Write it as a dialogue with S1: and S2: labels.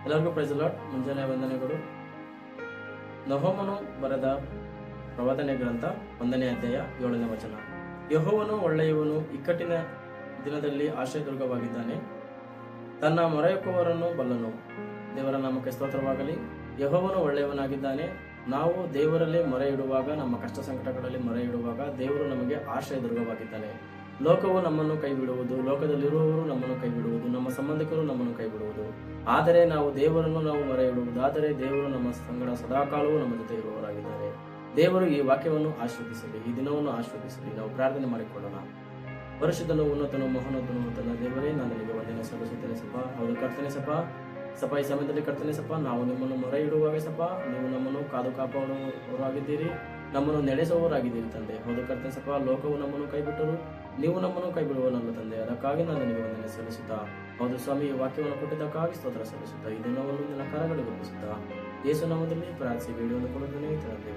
S1: ಎಲ್ಲರಿಗೂ price lord. ಮುಂಜಾನೆ ವಂದನೆಗಳು. ನಹೂಮನು ಬರೆದ ಪ್ರವಾದನೆ ಗ್ರಂಥ 1ನೇ ಅಧ್ಯಾಯ 7ನೇ ವಚನ. ಯೆಹೋವನು ಒಳ್ಳೆಯವನು, ಇಕ್ಕಟ್ಟಿನ ದಿನದಲ್ಲಿ ಆಶ್ರಯದುರ್ಗವಾಗಿದ್ದಾನೆ, ತನ್ನ ಮೊರೆಯಿಡುವವರನ್ನು ಬಲ್ಲನು. ದೇವರ ನಾಮಕ್ಕೆ ಸ್ತೋತ್ರವಾಗಲಿ. ಯೆಹೋವನು ಒಳ್ಳೆಯವನಾಗಿದ್ದಾನೆ. ನಾವು ದೇವರಲ್ಲಿ ಮೊರೆ ಇಡುವಾಗ, ನಮ್ಮ ಕಷ್ಟ ಸಂಕಟಗಳಲ್ಲಿ ಮೊರೆ ಇಡುವಾಗ ದೇವರು ನಮಗೆ ಆಶ್ರಯದುರ್ಗವಾಗಿದ್ದಾನೆ. ಲೋಕವು ನಮ್ಮನ್ನು ಕೈ ಬಿಡುವುದು, ಲೋಕದಲ್ಲಿರುವವರು ನಮ್ಮನ್ನು ಕೈ ಬಿಡುವುದು, ನಮ್ಮ ಸಂಬಂಧಿಕರು ನಮ್ಮನ್ನು ಕೈ ಬಿಡುವುದು. ಆದರೆ ನಾವು ದೇವರನ್ನು ಮೊರೆ ಇಡುವುದಾದರೆ ದೇವರು ನಮ್ಮ ಸಂಗಡ ಸದಾಕಾಲವೂ ನಮ್ಮ ಜೊತೆ ಇರುವವರಾಗಿದ್ದಾರೆ. ದೇವರು ಈ ವಾಕ್ಯವನ್ನು ಆಶೀರ್ವದಿಸಲಿ, ಈ ದಿನವನ್ನು ಆಶೀರ್ವದಿಸಲಿ. ನಾವು ಪ್ರಾರ್ಥನೆ ಮಾಡಿಕೊಳ್ಳೋಣ. ಪರಿಶುದ್ಧನು, ಉನ್ನತನು, ಮಹೋನ್ನತನು ತನ್ನ ದೇವರೇ, ನಾನು ನಿಮಗೆ ವಂದನೆ ಸಲ್ಲಿಸುತ್ತೇನೆ ಸಪ್ಪ. ಹೌದು ಕರ್ತನೆ ಸಪ್ಪ, ಈ ಸಮಯದಲ್ಲಿ ಕರ್ತನೆ ಸಪ್ಪ, ನಾವು ನಿಮ್ಮನ್ನು ಮೊರೆ ಇಡುವಾಗ ಸಪ್ಪ, ನೀವು ನಮ್ಮನ್ನು ಕಾದು ಕಾಪಾಡುವವರಾಗಿದ್ದೀರಿ, ನಮ್ಮನ್ನು ನಡೆಸುವವರಾಗಿದ್ದೀರಿ ತಂದೆ. ಹೌದು ಕರ್ತನೆ ಸಪ್ಪ, ಲೋಕವು ನಮ್ಮನ್ನು ಕೈ ಬಿಟ್ಟರು, ನೀವು ನಮ್ಮನ್ನು ಕೈ ಬಿಡುವನಲ್ಲ ತಂದೆ. ಅದಕ್ಕಾಗಿ ನಾನು ನಿಮಗೆ ವಂದನೆ ಸಲ್ಲಿಸುತ್ತಾ, ಹೌದು ಸ್ವಾಮಿ, ಈ ವಾಕ್ಯವನ್ನು ಕೊಟ್ಟಿದ್ದಕ್ಕಾಗಿ ಸ್ತೋತ್ರ ಸಲ್ಲಿಸುತ್ತಾ, ಈ ದಿನವನ್ನು ನಿನ್ನ ಕರಗಳಿಗೆ ಒಪ್ಪಿಸುತ್ತಾ, ಯೇಸು ನಾಮದಲ್ಲಿ ಪ್ರಾರ್ಥಿಸಿ ಬೇಡಿಕೊಂಡು ಕೊಡುತ್ತೇನೆ ತಂದೆ.